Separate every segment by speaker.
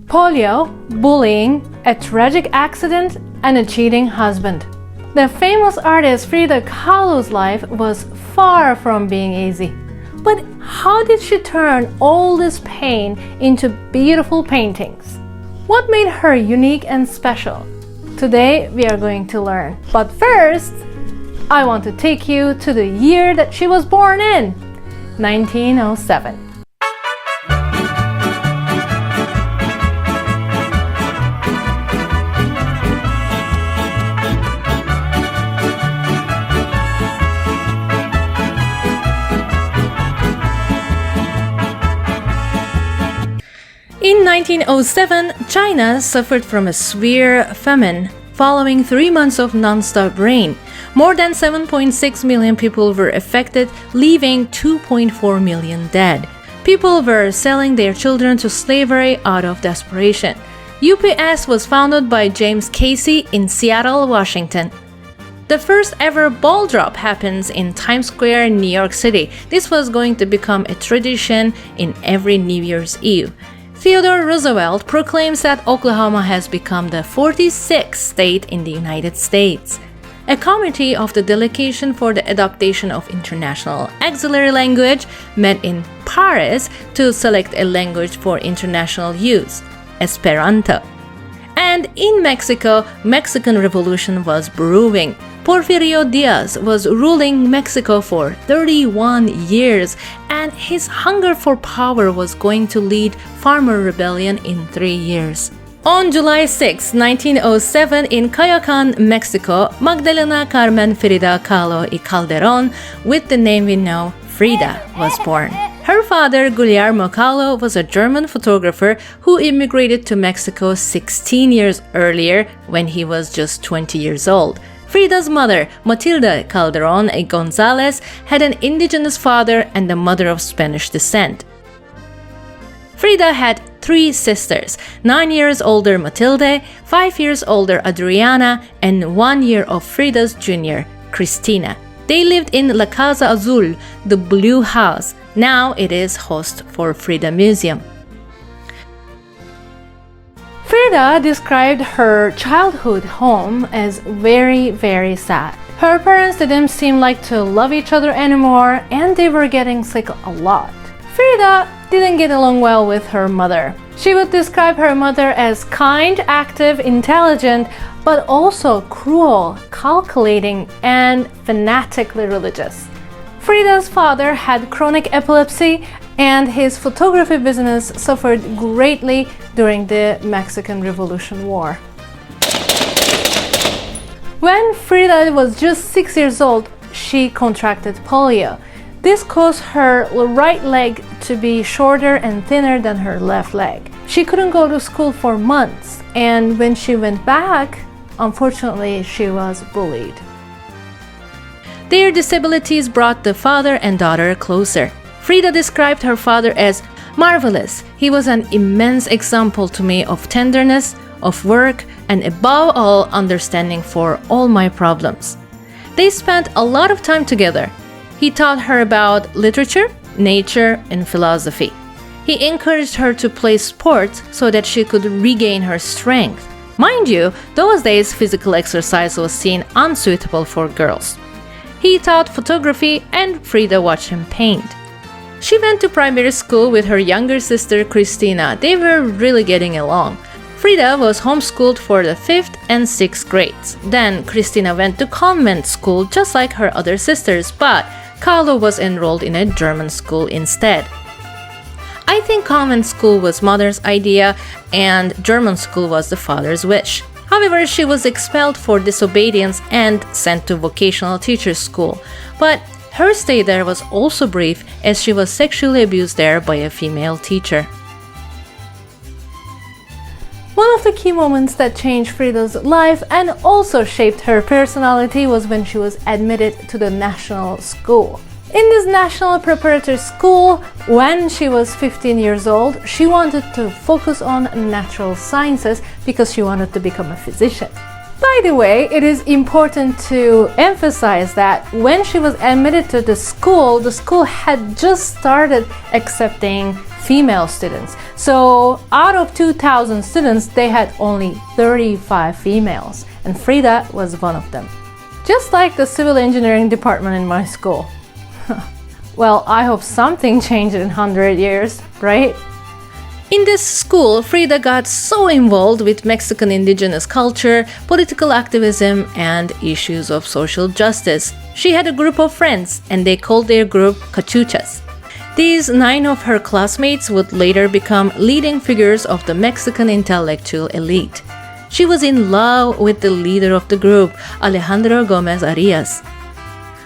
Speaker 1: polio, bullying, a tragic accident, and a cheating husband. The famous artist Frida Kahlo's life was far from being easy. But how did she turn all this pain into beautiful paintings? What made her unique and special? Today we are going to learn. But first, I want to take you to the year that she was born in, 1907. In 1907, China suffered from a severe famine following 3 months of non-stop rain. More than 7.6 million people were affected, leaving 2.4 million dead. People were selling their children to slavery out of desperation. UPS was founded by James Casey in Seattle, Washington. The first ever ball drop happens in Times Square, New York City. This was going to become a tradition in every New Year's Eve. Theodore Roosevelt proclaims that Oklahoma has become the 46th state in the United States. A committee of the Delegation for the Adoption of International Auxiliary Language met in Paris to select a language for international use, Esperanto. And in Mexico, Mexican Revolution was brewing. Porfirio Diaz was ruling Mexico for 31 years, and his hunger for power was going to lead farmer rebellion in 3 years. On July 6, 1907, in Coyoacan, Mexico, Magdalena Carmen Frida Kahlo y Calderón, with the name we know, Frida, was born. Her father, Guillermo Kahlo, was a German photographer who immigrated to Mexico 16 years earlier when he was just 20 years old. Frida's mother, Matilda Calderón y González, had an indigenous father and a mother of Spanish descent. Frida had 3 sisters, 9 years older Matilde, 5 years older Adriana, and 1 year of Frida's junior, Cristina. They lived in La Casa Azul, the Blue House. Now it is host for Frida Museum. Frida described her childhood home as very, very sad. Her parents didn't seem like to love each other anymore, and they were getting sick a lot. Frida didn't get along well with her mother. She would describe her mother as kind, active, intelligent, but also cruel, calculating, and fanatically religious. Frida's father had chronic epilepsy, and his photography business suffered greatly during the Mexican Revolution War. When Frida was just 6 years old, she contracted polio. This caused her right leg to be shorter and thinner than her left leg. She couldn't go to school for months, and when she went back, unfortunately, she was bullied. Their disabilities brought the father and daughter closer. Frida described her father as marvelous. He was an immense example to me of tenderness, of work, and above all, understanding for all my problems. They spent a lot of time together. He taught her about literature, nature, and philosophy. He encouraged her to play sports so that she could regain her strength. Mind you, those days physical exercise was seen unsuitable for girls. He taught photography, and Frida watched him paint. She went to primary school with her younger sister Cristina. They were really getting along. Frida was homeschooled for the 5th and 6th grades. Then Cristina went to convent school just like her other sisters, but Kahlo was enrolled in a German school instead. I think convent school was mother's idea and German school was the father's wish. However, she was expelled for disobedience and sent to vocational teacher's school. But her stay there was also brief, as she was sexually abused there by a female teacher. One of the key moments that changed Frida's life and also shaped her personality was when she was admitted to the national school. In this national preparatory school, when she was 15 years old, she wanted to focus on natural sciences because she wanted to become a physician. By the way, it is important to emphasize that when she was admitted to the school had just started accepting female students. So out of 2,000 students, they had only 35 females, and Frida was one of them. Just like the civil engineering department in my school. Well, I hope something changed in 100 years, right? In this school, Frida got so involved with Mexican indigenous culture, political activism, and issues of social justice. She had a group of friends, and they called their group Cachuchas. These 9 of her classmates would later become leading figures of the Mexican intellectual elite. She was in love with the leader of the group, Alejandro Gomez Arias.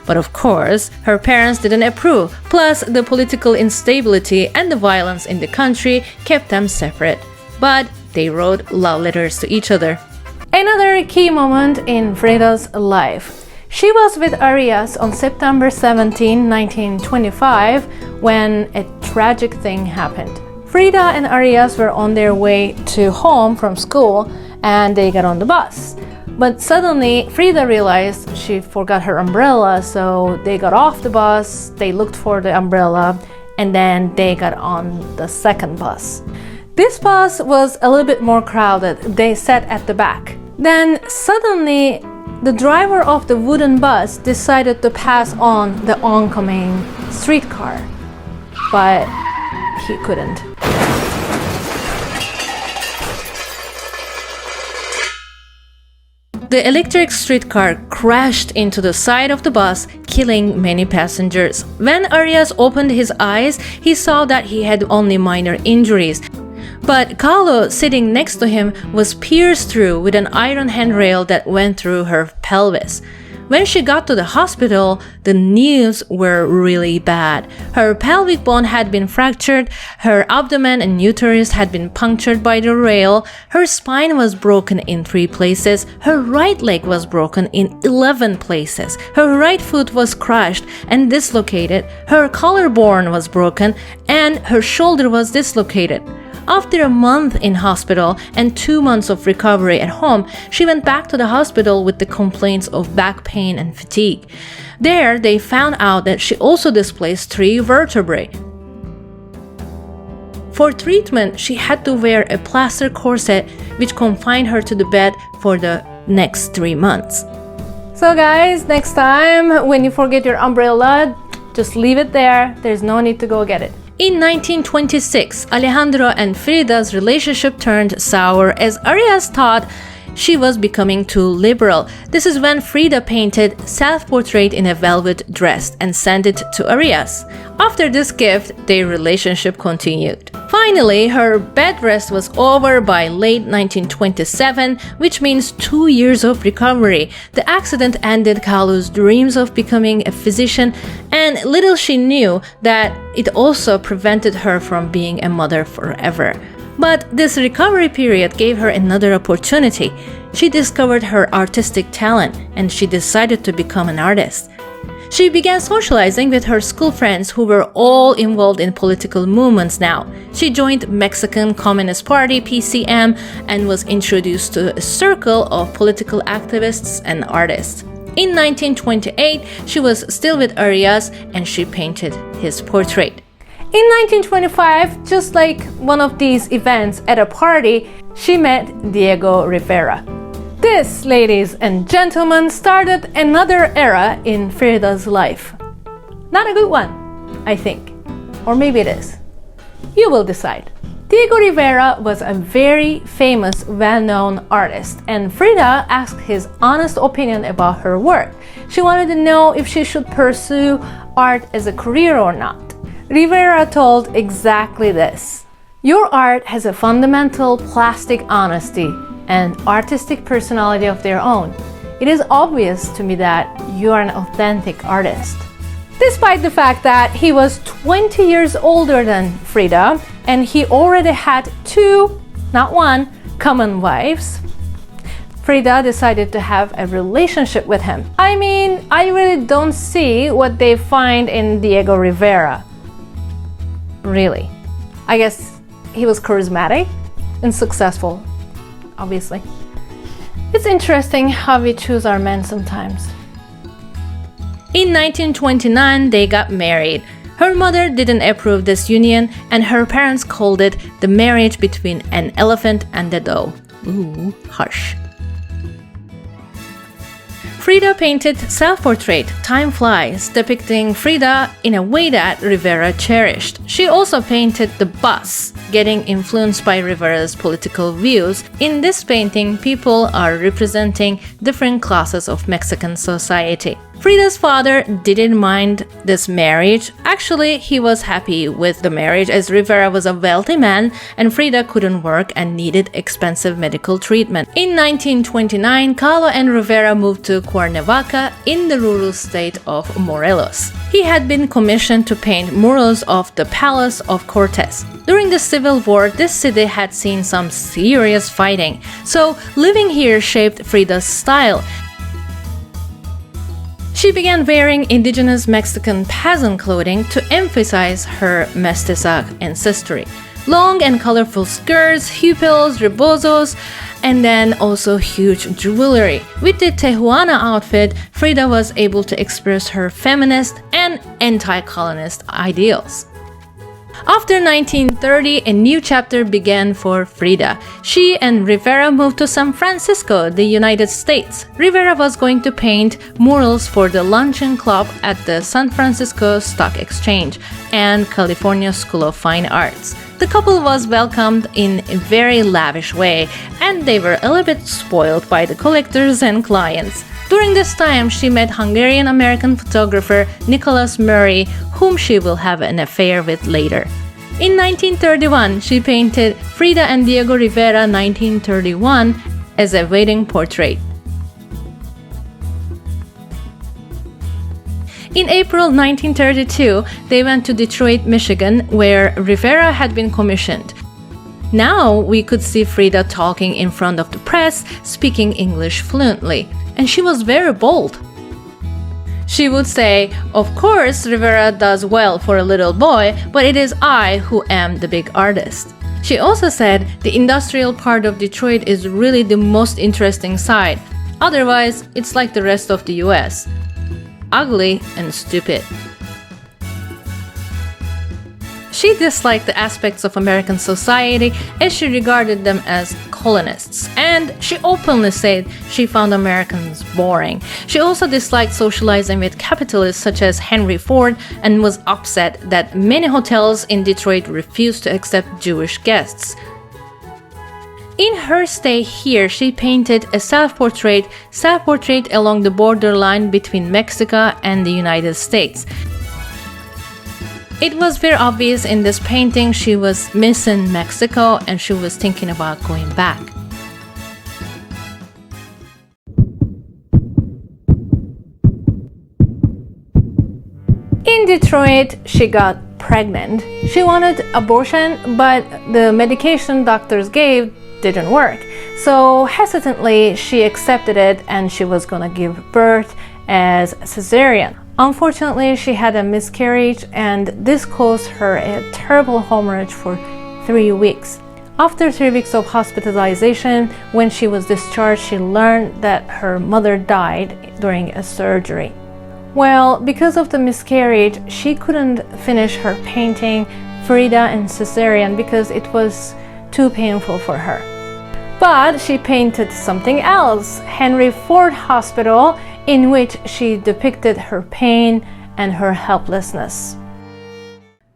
Speaker 1: But of course, her parents didn't approve, plus the political instability and the violence in the country kept them separate. But they wrote love letters to each other. Another key moment in Frida's life. She was with Arias on September 17, 1925, when a tragic thing happened. Frida and Arias were on their way to home from school and they got on the bus. But suddenly, Frida realized she forgot her umbrella, so they got off the bus, they looked for the umbrella, and then they got on the second bus. This bus was a little bit more crowded. They sat at the back. Then suddenly, the driver of the wooden bus decided to pass on the oncoming streetcar, but he couldn't. The electric streetcar crashed into the side of the bus, killing many passengers. When Arias opened his eyes, he saw that he had only minor injuries. But Kahlo, sitting next to him, was pierced through with an iron handrail that went through her pelvis. When she got to the hospital, the news were really bad. Her pelvic bone had been fractured, her abdomen and uterus had been punctured by the rail, her spine was broken in 3 places, her right leg was broken in 11 places, her right foot was crushed and dislocated, her collarbone was broken, and her shoulder was dislocated. After a month in hospital and 2 months of recovery at home, she went back to the hospital with the complaints of back pain and fatigue. There, they found out that she also displaced 3 vertebrae. For treatment, she had to wear a plaster corset which confined her to the bed for the next 3 months. So guys, next time when you forget your umbrella, just leave it there. There's no need to go get it. In 1926, Alejandro and Frida's relationship turned sour as Arias thought she was becoming too liberal. This is when Frida painted self-portrait in a velvet dress and sent it to Arias. After this gift, their relationship continued. Finally, her bed rest was over by late 1927, which means 2 years of recovery. The accident ended Kahlo's dreams of becoming a physician, and little she knew that it also prevented her from being a mother forever. But this recovery period gave her another opportunity. She discovered her artistic talent and she decided to become an artist. She began socializing with her school friends who were all involved in political movements now. She joined Mexican Communist Party (PCM) and was introduced to a circle of political activists and artists. In 1928, she was still with Arias and she painted his portrait. In 1925, just like one of these events at a party, she met Diego Rivera. This, ladies and gentlemen, started another era in Frida's life. Not a good one, I think. Or maybe it is. You will decide. Diego Rivera was a very famous, well-known artist, and Frida asked his honest opinion about her work. She wanted to know if she should pursue art as a career or not. Rivera told exactly this. Your art has a fundamental plastic honesty and artistic personality of their own. It is obvious to me that you are an authentic artist. Despite the fact that he was 20 years older than Frida and he already had 2, not 1, common wives, Frida decided to have a relationship with him. I mean, I really don't see what they find in Diego Rivera. Really. I guess he was charismatic and successful, obviously. It's interesting how we choose our men sometimes. In 1929, they got married. Her mother didn't approve this union, and her parents called it the marriage between an elephant and a doe. Ooh, harsh. Frida painted self-portrait Time Flies, depicting Frida in a way that Rivera cherished. She also painted the bus, getting influenced by Rivera's political views. In this painting, people are representing different classes of Mexican society. Frida's father didn't mind this marriage. Actually, he was happy with the marriage as Rivera was a wealthy man and Frida couldn't work and needed expensive medical treatment. In 1929, Kahlo and Rivera moved to Cuernavaca in the rural state of Morelos. He had been commissioned to paint murals of the Palace of Cortes. During the Civil War, this city had seen some serious fighting, so living here shaped Frida's style. She began wearing indigenous Mexican peasant clothing to emphasize her mestiza ancestry. Long and colorful skirts, hupils, rebozos, and then also huge jewelry. With the Tijuana outfit, Frida was able to express her feminist and anti-colonist ideals. After 1930, a new chapter began for Frida. She and Rivera moved to San Francisco, the United States. Rivera was going to paint murals for the Luncheon Club at the San Francisco Stock Exchange and California School of Fine Arts. The couple was welcomed in a very lavish way, and they were a little bit spoiled by the collectors and clients. During this time, she met Hungarian-American photographer Nicholas Murray, whom she will have an affair with later. In 1931, she painted Frida and Diego Rivera 1931 as a wedding portrait. In April 1932, they went to Detroit, Michigan, where Rivera had been commissioned. Now we could see Frida talking in front of the press, speaking English fluently, and she was very bold. She would say, "Of course, Rivera does well for a little boy, but it is I who am the big artist." She also said, "The industrial part of Detroit is really the most interesting side. Otherwise, it's like the rest of the US. Ugly and stupid." She disliked the aspects of American society as she regarded them as colonists, and she openly said she found Americans boring. She also disliked socializing with capitalists such as Henry Ford and was upset that many hotels in Detroit refused to accept Jewish guests. In her stay here, she painted a self-portrait along the borderline between Mexico and the United States. It was very obvious in this painting she was missing Mexico and she was thinking about going back. In Detroit, she got pregnant. She wanted abortion, but the medication doctors gave didn't work. So hesitantly, she accepted it and she was gonna give birth as cesarean. Unfortunately, she had a miscarriage and this caused her a terrible hemorrhage for 3 weeks. After 3 weeks of hospitalization, when she was discharged, she learned that her mother died during a surgery. Well, because of the miscarriage, she couldn't finish her painting Frida and cesarean because it was too painful for her. But she painted something else, Henry Ford Hospital, in which she depicted her pain and her helplessness.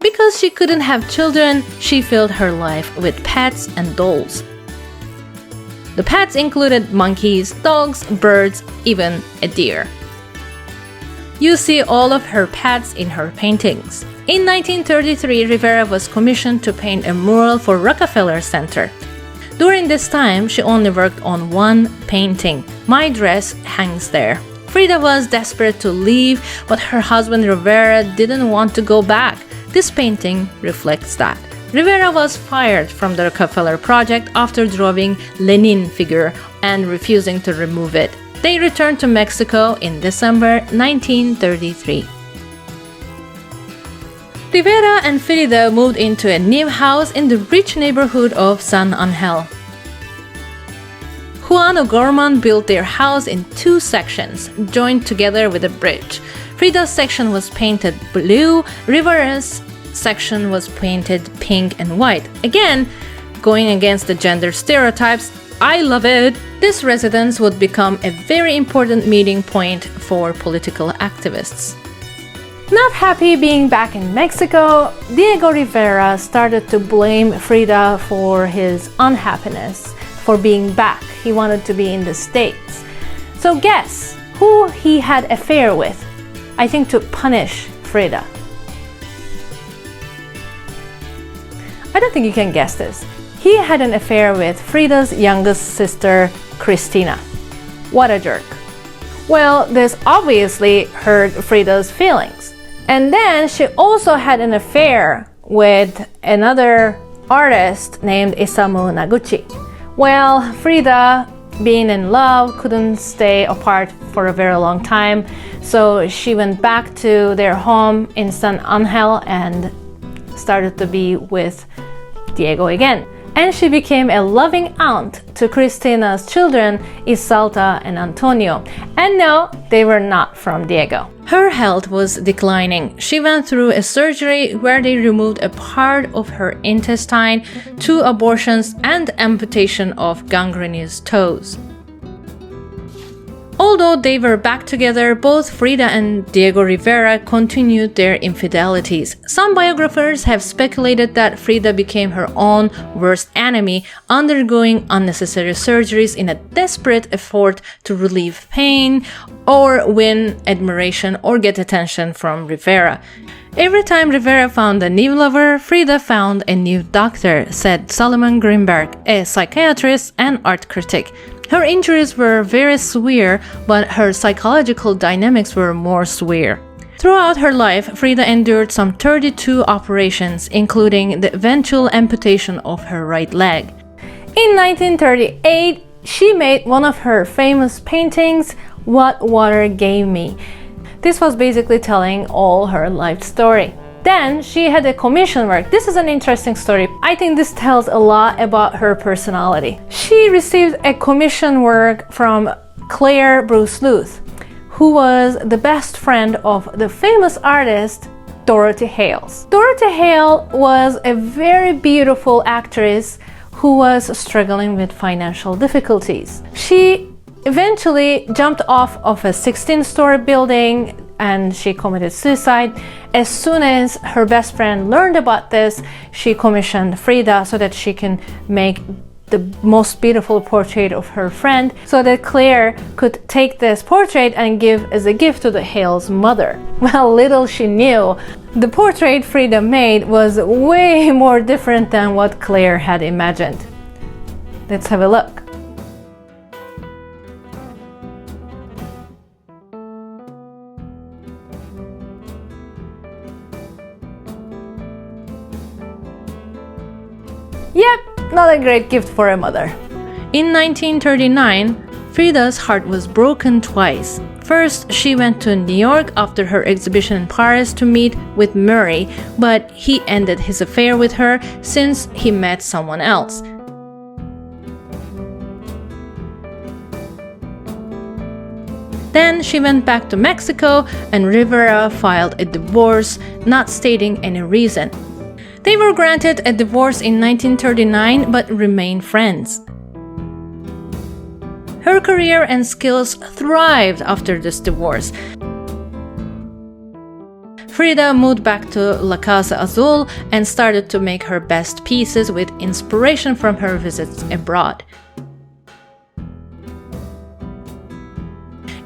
Speaker 1: Because she couldn't have children, she filled her life with pets and dolls. The pets included monkeys, dogs, birds, even a deer. You see all of her pets in her paintings. In 1933, Rivera was commissioned to paint a mural for Rockefeller Center. During this time, she only worked on one painting. My dress hangs there. Frida was desperate to leave, but her husband Rivera didn't want to go back. This painting reflects that. Rivera was fired from the Rockefeller project after drawing Lenin figure and refusing to remove it. They returned to Mexico in December 1933. Rivera and Frida moved into a new house in the rich neighborhood of San Angel. Juan O'Gorman built their house in two sections, joined together with a bridge. Frida's section was painted blue, Rivera's section was painted pink and white. Again, going against the gender stereotypes. I love it! This residence would become a very important meeting point for political activists. Not happy being back in Mexico, Diego Rivera started to blame Frida for his unhappiness, for being back. He wanted to be in the States. So guess who he had an affair with? I think to punish Frida. I don't think you can guess this. He had an affair with Frida's youngest sister, Cristina. What a jerk. Well, this obviously hurt Frida's feelings. And then she also had an affair with another artist named Isamu Noguchi. Well, Frida, being in love, couldn't stay apart for a very long time, so she went back to their home in San Angel and started to be with Diego again. And she became a loving aunt to Cristina's children, Isalta and Antonio. And no, they were not from Diego. Her health was declining. She went through a surgery where they removed a part of her intestine, 2 abortions, and amputation of gangrenous toes. Although they were back together, both Frida and Diego Rivera continued their infidelities. Some biographers have speculated that Frida became her own worst enemy, undergoing unnecessary surgeries in a desperate effort to relieve pain or win admiration or get attention from Rivera. Every time Rivera found a new lover, Frida found a new doctor, said Solomon Greenberg, a psychiatrist and art critic. Her injuries were very severe, but her psychological dynamics were more severe. Throughout her life, Frida endured some 32 operations, including the eventual amputation of her right leg. In 1938, she made one of her famous paintings, What Water Gave Me. This was basically telling all her life story. Then she had a commission work. This is an interesting story. I think this tells a lot about her personality. She received a commission work from Claire Bruce Luth, who was the best friend of the famous artist Dorothy Hales. Dorothy Hale was a very beautiful actress who was struggling with financial difficulties. She eventually jumped off of a 16-story building and she committed suicide. As soon as her best friend learned about this, she commissioned Frida so that she can make the most beautiful portrait of her friend, so that Claire could take this portrait and give as a gift to the Hale's mother. Well, little she knew, the portrait Frida made was way more different than what Claire had imagined. Let's have a look. Yep, not a great gift for a mother. In 1939, Frida's heart was broken twice. First, she went to New York after her exhibition in Paris to meet with Murray, but he ended his affair with her since he met someone else. Then she went back to Mexico and Rivera filed a divorce, not stating any reason. They were granted a divorce in 1939 but remained friends. Her career and skills thrived after this divorce. Frida moved back to La Casa Azul and started to make her best pieces with inspiration from her visits abroad.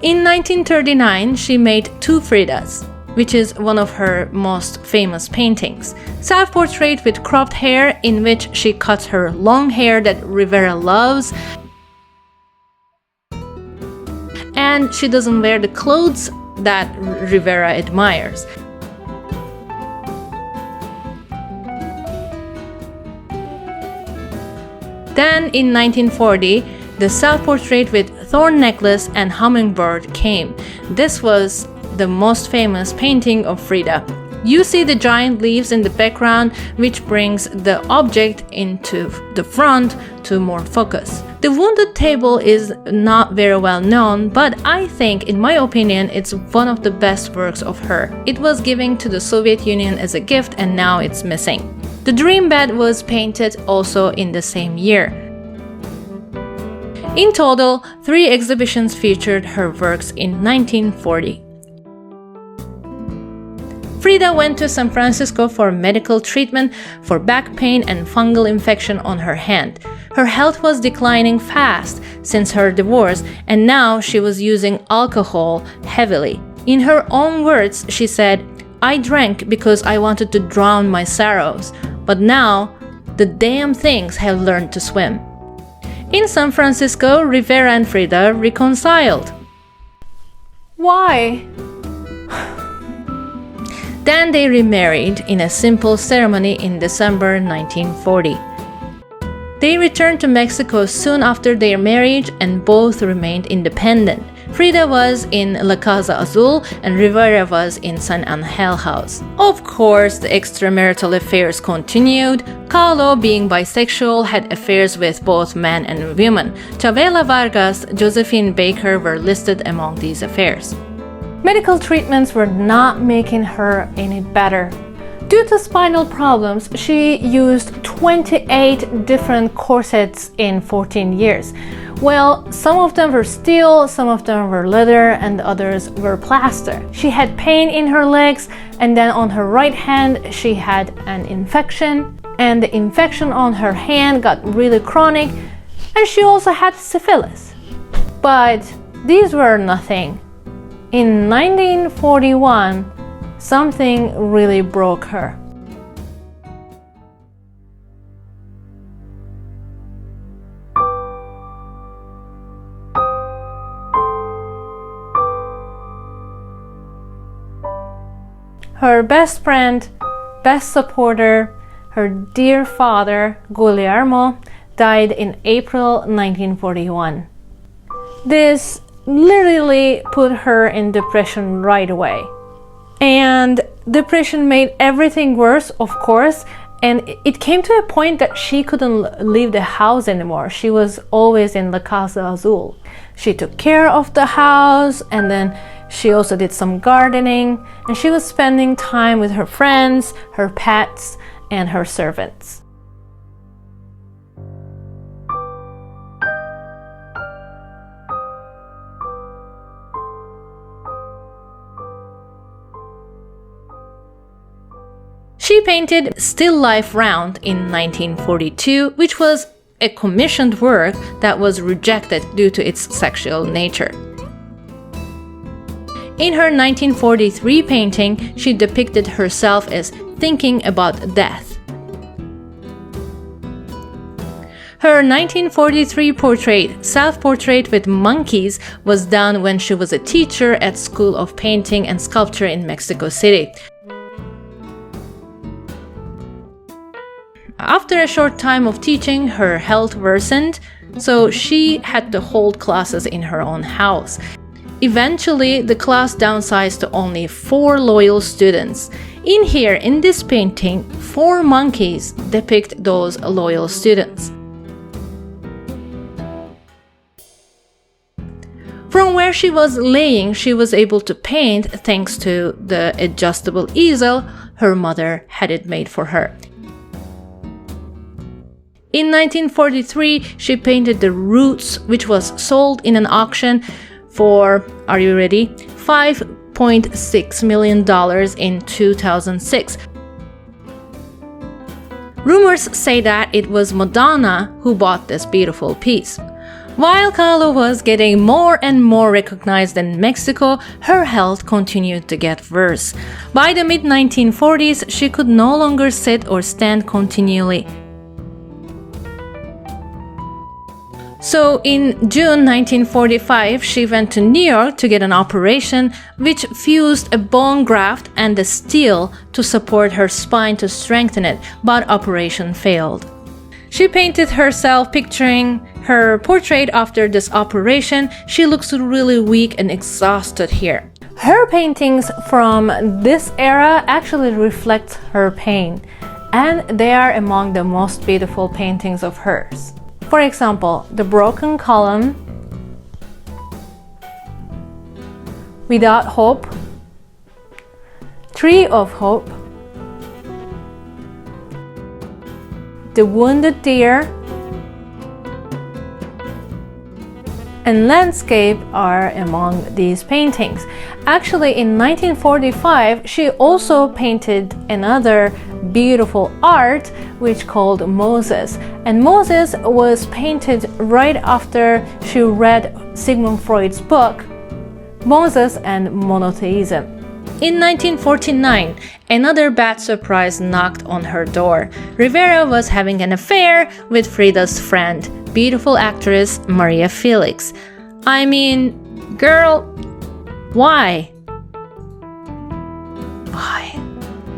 Speaker 1: In 1939, she made 2 Fridas, which is one of her most famous paintings. Self-portrait with cropped hair, in which she cuts her long hair that Rivera loves, and she doesn't wear the clothes that Rivera admires. Then in 1940, the self-portrait with thorn necklace and hummingbird came. This was the most famous painting of Frida. You see the giant leaves in the background, which brings the object into the front to more focus. The Wounded Table is not very well known, but I think, in my opinion, it's one of the best works of her. It was given to the Soviet Union as a gift and now it's missing. The Dream Bed was painted also in the same year. In total, 3 exhibitions featured her works in 1940. Frida went to San Francisco for medical treatment for back pain and fungal infection on her hand. Her health was declining fast since her divorce, and now she was using alcohol heavily. In her own words, she said, "I drank because I wanted to drown my sorrows, but now the damn things have learned to swim." In San Francisco, Rivera and Frida reconciled. Why? Then they remarried in a simple ceremony in December 1940. They returned to Mexico soon after their marriage and both remained independent. Frida was in La Casa Azul and Rivera was in San Angel House. Of course, the extramarital affairs continued. Kahlo, being bisexual, had affairs with both men and women. Chavela Vargas, Josephine Baker were listed among these affairs. Medical treatments were not making her any better. Due to spinal problems, she used 28 different corsets in 14 years. Well, some of them were steel, some of them were leather, and others were plaster. She had pain in her legs, and then on her right hand she had an infection, and the infection on her hand got really chronic, and she also had syphilis. But these were nothing. In 1941, something really broke her. Her best friend, best supporter, her dear father, Guillermo, died in April 1941. This literally put her in depression right away. And depression made everything worse, of course, and it came to a point that she couldn't leave the house anymore. She was always in La Casa Azul. She took care of the house, and then she also did some gardening, and she was spending time with her friends, her pets, and her servants. She painted Still Life Round in 1942, which was a commissioned work that was rejected due to its sexual nature. In her 1943 painting, she depicted herself as thinking about death. Her 1943 portrait, Self-Portrait with Monkeys, was done when she was a teacher at School of Painting and Sculpture in Mexico City. After a short time of teaching, her health worsened, so she had to hold classes in her own house. Eventually, the class downsized to only 4 loyal students. In here, in this painting, 4 monkeys depict those loyal students. From where she was laying, she was able to paint thanks to the adjustable easel her mother had it made for her. In 1943, she painted The Roots, which was sold in an auction for, are you ready, $5.6 million in 2006. Rumors say that it was Madonna who bought this beautiful piece. While Kahlo was getting more and more recognized in Mexico, her health continued to get worse. By the mid-1940s, she could no longer sit or stand continually. So in June 1945, she went to New York to get an operation which fused a bone graft and a steel to support her spine to strengthen it, but operation failed. She painted herself picturing her portrait after this operation. She looks really weak and exhausted here. Her paintings from this era actually reflect her pain, and they are among the most beautiful paintings of hers. For example, The Broken Column, Without Hope, Tree of Hope, The Wounded Deer, and Landscape are among these paintings. Actually, in 1945, she also painted another beautiful art which called Moses. And Moses was painted right after she read Sigmund Freud's book, Moses and Monotheism. In 1949, another bad surprise knocked on her door. Rivera was having an affair with Frida's friend, beautiful actress Maria Felix. I mean, girl, why? Why?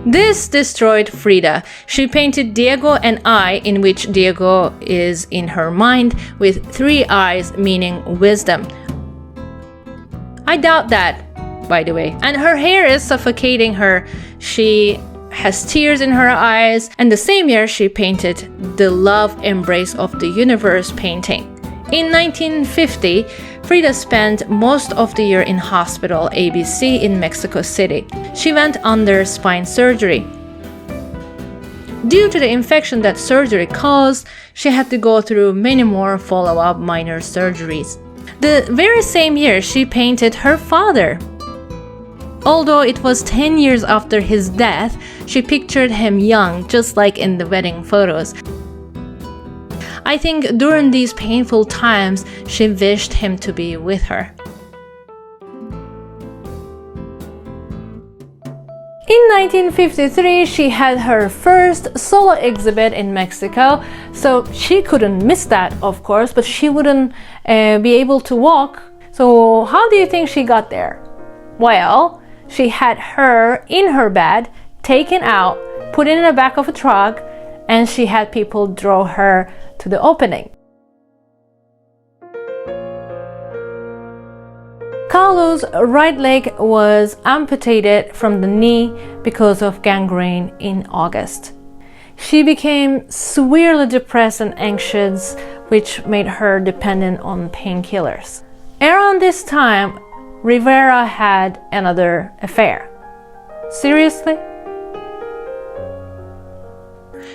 Speaker 1: This destroyed Frida. She painted Diego and I, in which Diego is in her mind with 3 eyes, meaning wisdom. I doubt that, by the way. And her hair is suffocating her. She has tears in her eyes. And the same year, she painted the Love Embrace of the Universe painting. In 1950, Frida spent most of the year in hospital ABC in Mexico City. She went under spine surgery. Due to the infection that surgery caused, she had to go through many more follow-up minor surgeries. The very same year, she painted her father. Although it was 10 years after his death, she pictured him young, just like in the wedding photos. I think during these painful times, she wished him to be with her. In 1953, she had her first solo exhibit in Mexico, so she couldn't miss that, of course, but she wouldn't be able to walk. So how do you think she got there? Well, she had her in her bed, taken out, put in the back of a truck, and she had people draw her to the opening. Kahlo's right leg was amputated from the knee because of gangrene in August. She became severely depressed and anxious, which made her dependent on painkillers. Around this time, Rivera had another affair. Seriously?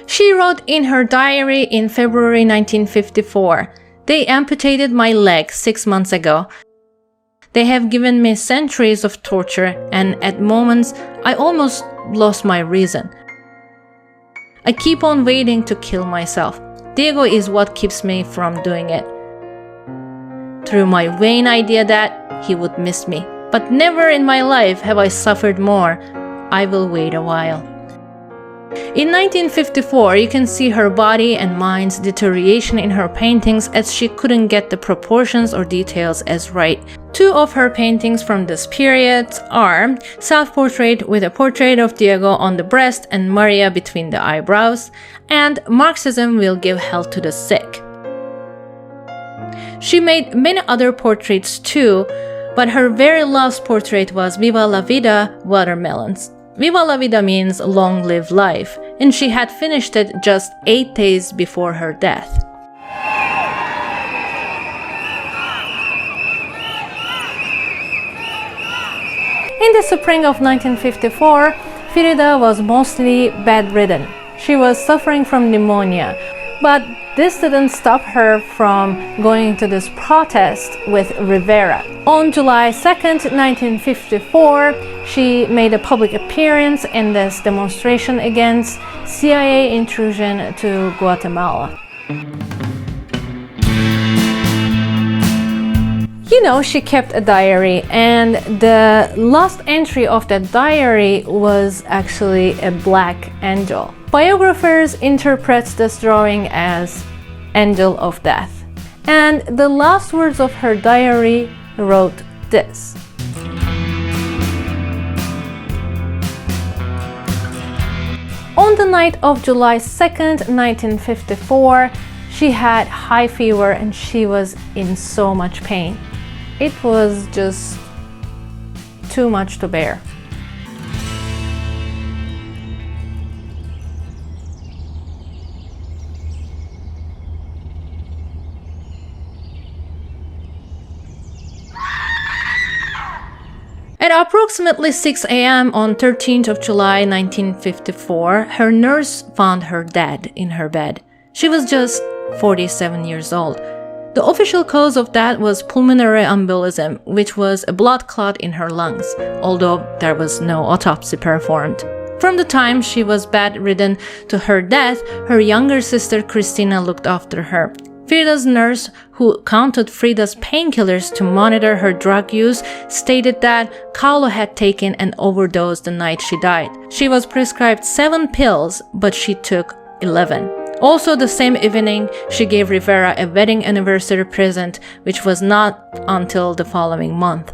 Speaker 1: She wrote in her diary in February 1954, "They amputated my leg 6 months ago. They have given me centuries of torture, and at moments I almost lost my reason. I keep on waiting to kill myself. Diego is what keeps me from doing it. Through my vain idea that he would miss me. But never in my life have I suffered more. I will wait a while." In 1954, you can see her body and mind's deterioration in her paintings as she couldn't get the proportions or details as right. 2 of her paintings from this period are Self-Portrait with a portrait of Diego on the breast and Maria between the eyebrows, and Marxism Will Give Health to the Sick. She made many other portraits too, but her very last portrait was Viva la Vida, Watermelons. Viva la Vida means long live life, and she had finished it just 8 days before her death. In the spring of 1954, Frida was mostly bedridden. She was suffering from pneumonia, but this didn't stop her from going to this protest with Rivera. On July 2nd, 1954, she made a public appearance in this demonstration against CIA intrusion to Guatemala. You know, she kept a diary, and the last entry of that diary was actually a black angel. Biographers interpret this drawing as Angel of Death. And the last words of her diary wrote this: "On the night of July 2nd, 1954, she had high fever and she was in so much pain. It was just too much to bear." approximately 6 a.m. on 13th of July 1954, her nurse found her dead in her bed. She was just 47 years old. The official cause of death was pulmonary embolism, which was a blood clot in her lungs, although there was no autopsy performed. From the time she was bedridden to her death, her younger sister Christina looked after her. Frida's nurse, who counted Frida's painkillers to monitor her drug use, stated that Kahlo had taken an overdose the night she died. She was prescribed 7 pills, but she took 11. Also, the same evening, she gave Rivera a wedding anniversary present, which was not until the following month.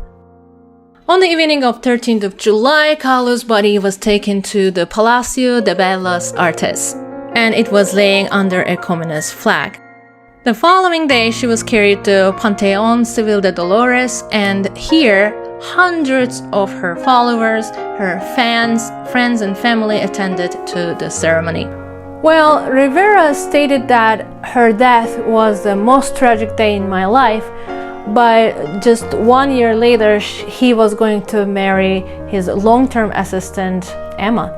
Speaker 1: On the evening of 13th of July, Kahlo's body was taken to the Palacio de Bellas Artes, and it was laying under a communist flag. The following day, she was carried to Panteón Civil de Dolores, and here, hundreds of her followers, her fans, friends and family attended to the ceremony. Well, Rivera stated that her death was the most tragic day in my life, but just 1 year later, he was going to marry his long-term assistant, Emma.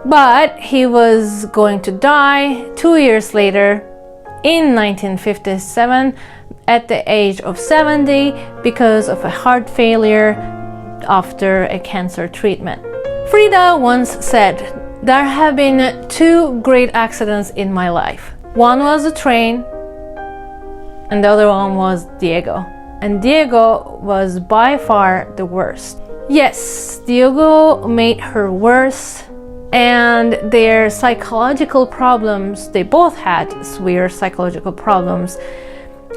Speaker 1: But he was going to die 2 years later, in 1957, at the age of 70, because of a heart failure after a cancer treatment. Frida once said, "There have been 2 great accidents in my life. One was a train, and the other one was Diego. And Diego was by far the worst." Yes, Diego made her worse, and their psychological problems, they both had severe psychological problems,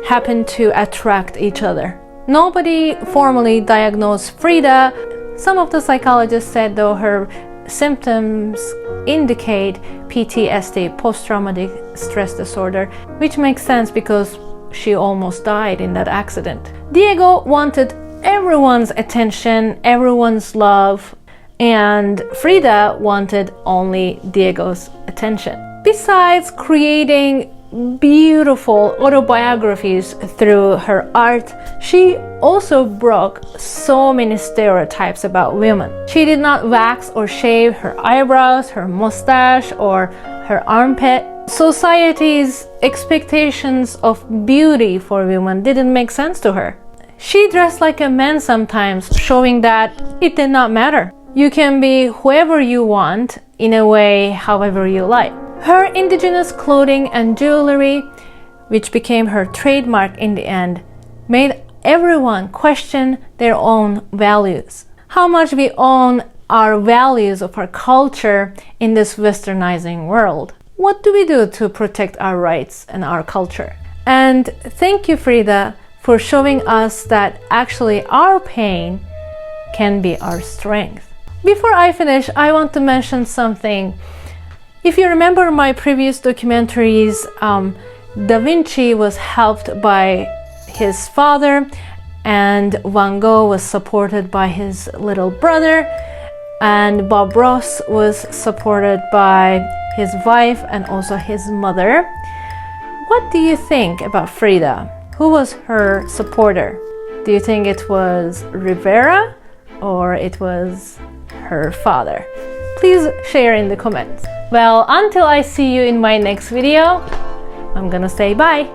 Speaker 1: happened to attract each other. Nobody formally diagnosed Frida. Some of the psychologists said, though, her symptoms indicate PTSD, post-traumatic stress disorder, which makes sense because she almost died in that accident. Diego wanted everyone's attention, everyone's love, and Frida wanted only Diego's attention. Besides creating beautiful autobiographies through her art, she also broke so many stereotypes about women. She did not wax or shave her eyebrows, her mustache, or her armpit. Society's expectations of beauty for women didn't make sense to her. She dressed like a man sometimes, showing that it did not matter. You can be whoever you want, in a way, however you like. Her indigenous clothing and jewelry, which became her trademark in the end, made everyone question their own values. How much we own our values of our culture in this westernizing world. What do we do to protect our rights and our culture? And thank you, Frida, for showing us that actually our pain can be our strength. Before I finish, I want to mention something. If you remember my previous documentaries, Da Vinci was helped by his father, and Van Gogh was supported by his little brother, and Bob Ross was supported by his wife and also his mother. What do you think about Frida? Who was her supporter? Do you think it was Rivera or it was her father? Please share in the comments. Well, until I see you in my next video, I'm gonna say bye.